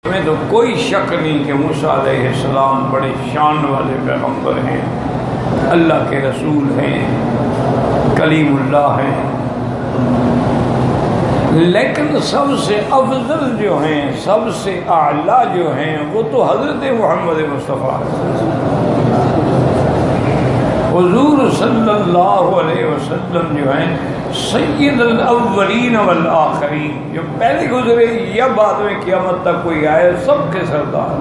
میں تو کوئی شک نہیں کہ موسیٰ علیہ السلام بڑے شان والے پیغمبر ہیں، اللہ کے رسول ہیں، کلیم اللہ ہیں، لیکن سب سے افضل جو ہیں، سب سے اعلیٰ جو ہیں، وہ تو حضرت محمد مصطفیٰ حضور صلی اللہ علیہ وسلم جو ہیں سید الاولین والآخرین، جو پہلے گزرے یا بعد میں قیامت تک کوئی آئے، سب کے سردار۔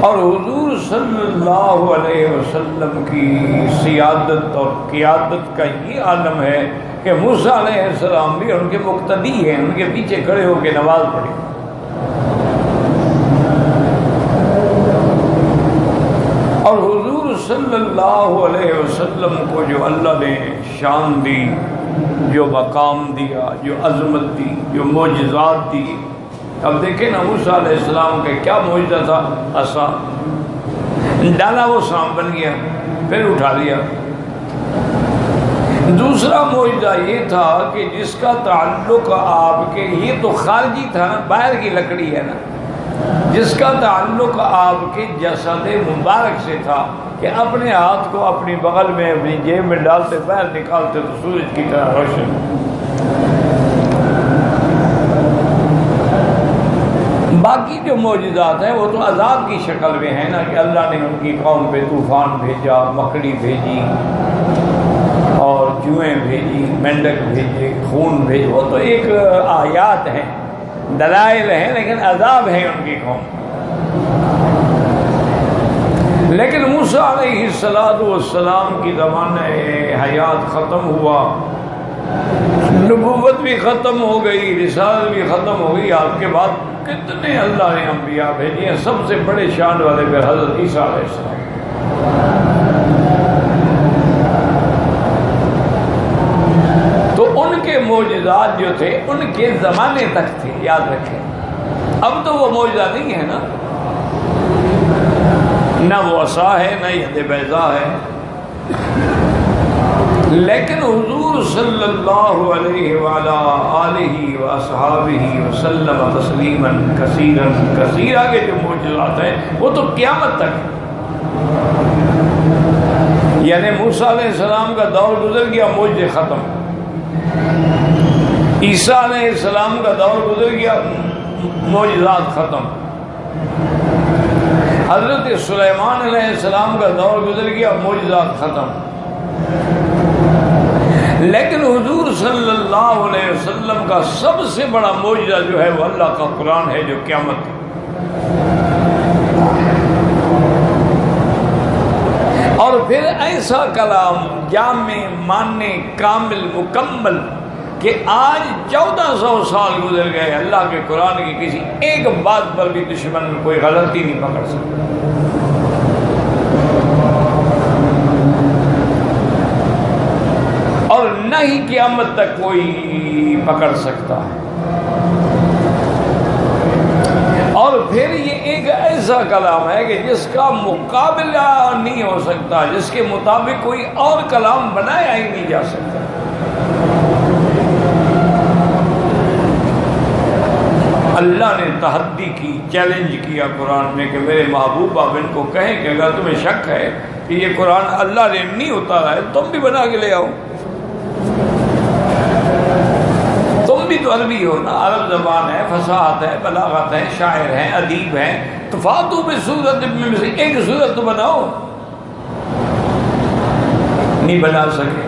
اور حضور صلی اللہ علیہ وسلم کی سیادت اور قیادت کا یہ عالم ہے کہ موسیٰ علیہ السلام بھی ان کے مقتدی ہیں، ان کے پیچھے کھڑے ہو کے نماز پڑھی۔ اور حضور صلی اللہ علیہ وسلم کو جو اللہ نے شان دی، جو مقام دیا، جو عظمت دی، جو معجزات دی، اب دیکھیں نا موسیٰ علیہ السلام کا کیا معجزہ تھا، عصا ڈالا وہ سانپ بن گیا، پھر اٹھا لیا۔ دوسرا معجزہ یہ تھا کہ جس کا تعلق آپ کے، یہ تو خارجی تھا نا، باہر کی لکڑی ہے نا، جس کا تعلق آپ کے جسد مبارک سے تھا کہ اپنے ہاتھ کو اپنی بغل میں اپنی جیب میں ڈالتے، باہر نکالتے تو سورج کی طرح روشن۔ باقی جو معجزات ہیں وہ تو عذاب کی شکل میں ہیں نا، کہ اللہ نے ان کی قوم پہ طوفان بھیجا، مکڑی بھیجی اور جوئیں بھیجی، مینڈک بھیجے، خون بھیجے، وہ تو ایک آیات ہیں، دلائل ہیں، لیکن عذاب ہے ان کی قوم۔ لیکن موسیٰ علیہ السلام کی زمانہ حیات ختم ہوا، نبوت بھی ختم ہو گئی، رسالت بھی ختم ہو گئی۔ آپ کے بعد کتنے اللہ نے انبیاء بھیجے ہیں، سب سے بڑے شان والے پھر حضرت عیسیٰ علیہ السلام۔ تو ان کے معجزات جو تھے ان کے زمانے تک تھے، یاد رکھیں۔ اب تو وہ معجزہ نہیں ہے نا، نہ وہ عصا ہے، نہ ید بیضا ہے، لیکن حضور صلی اللہ علیہ وعلی آلہ واصحابہ وسلم تسلیما کثیرا کثیرا کے جو معجزات ہیں وہ تو قیامت تک، یعنی موسیٰ علیہ السلام کا دور گزر گیا، معجزے ختم۔ عیسیٰ علیہ السلام کا دور گزر گیا، معجزات ختم۔ حضرت سلیمان علیہ السلام کا دور گزر گیا، معجزات ختم۔ لیکن حضور صلی اللہ علیہ وسلم کا سب سے بڑا معجزہ جو ہے وہ اللہ کا قرآن ہے، جو قیامت ہے۔ اور پھر ایسا کلام جامع، معنی، کامل، مکمل کہ آج 1400 سال گزر گئے، اللہ کے قرآن کی کسی ایک بات پر بھی دشمن کوئی غلطی نہیں پکڑ سکتا۔ اور نہ ہی قیامت تک کوئی پکڑ سکتا ہے۔ اور پھر یہ ایک ایسا کلام ہے کہ جس کا مقابلہ نہیں ہو سکتا، جس کے مطابق کوئی اور کلام بنایا ہی نہیں جا سکتا۔ اللہ نے تحدی کی، چیلنج کیا قرآن میں کہ میرے محبوب آپ ان کو کہیں کہ اگر تمہیں شک ہے کہ یہ قرآن اللہ نے نہیں اتارا ہے، تم بھی بنا کے لے آؤ۔ تم بھی تو عربی ہو نا، عرب زبان ہے، فصاحت ہے، بلاغت ہے، شاعر ہیں، ادیب ہیں، تو فاتو بسورۃ میں سے ایک سورت تو بناؤ۔ نہیں بنا سکے۔